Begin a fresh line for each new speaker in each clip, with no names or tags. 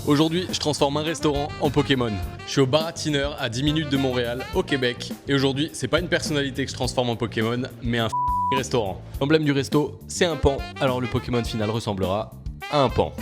Aujourd'hui, je transforme un restaurant en Pokémon. Je suis au Baratineur à 10 minutes de Montréal, au Québec. Et aujourd'hui, c'est pas une personnalité que je transforme en Pokémon, mais un restaurant. L'emblème du resto, c'est un pan, alors le Pokémon final ressemblera à un pan.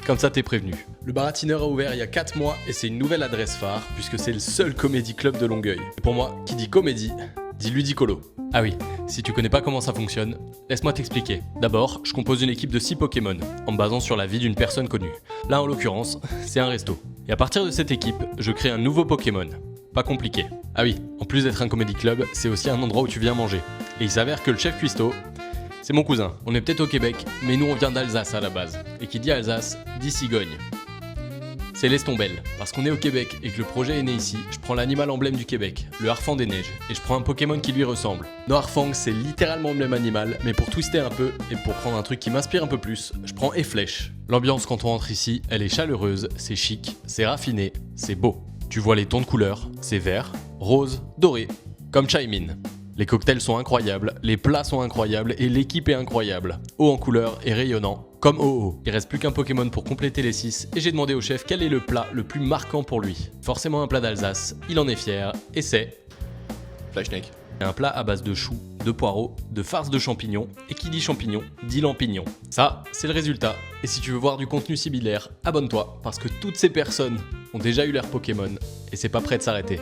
Comme ça, t'es prévenu. Le Baratineur a ouvert il y a 4 mois et c'est une nouvelle adresse phare, puisque c'est le seul comédie club de Longueuil. Et pour moi, qui dit comédie, dit ludicolo. Ah oui, si tu connais pas comment ça fonctionne, laisse-moi t'expliquer. D'abord, je compose une équipe de 6 Pokémon, en me basant sur la vie d'une personne connue. Là, en l'occurrence, c'est un resto. Et à partir de cette équipe, je crée un nouveau Pokémon. Pas compliqué. Ah oui, en plus d'être un comédie club, c'est aussi un endroit où tu viens manger. Et il s'avère que le chef cuistot, c'est mon cousin. On est peut-être au Québec, mais nous on vient d'Alsace à la base. Et qui dit Alsace, dit cigogne. C'est l'estombelle. Parce qu'on est au Québec et que le projet est né ici, je prends l'animal emblème du Québec, le harfang des neiges, et je prends un Pokémon qui lui ressemble. No harfang, c'est littéralement le même animal, mais pour twister un peu et pour prendre un truc qui m'inspire un peu plus, je prends Efflèche. L'ambiance quand on rentre ici, elle est chaleureuse, c'est chic, c'est raffiné, c'est beau. Tu vois les tons de couleurs, c'est vert, rose, doré, comme Chaimin. Les cocktails sont incroyables, les plats sont incroyables et l'équipe est incroyable. Haut en couleur et rayonnant, comme OO. Il reste plus qu'un Pokémon pour compléter les 6 et j'ai demandé au chef quel est le plat le plus marquant pour lui. Forcément un plat d'Alsace, il en est fier et c'est...
Fleischneck.
Un plat à base de choux, de poireaux, de farce de champignons et qui dit champignon, dit lampignon. Ça, c'est le résultat. Et si tu veux voir du contenu similaire, abonne-toi parce que toutes ces personnes ont déjà eu leur Pokémon et c'est pas prêt de s'arrêter.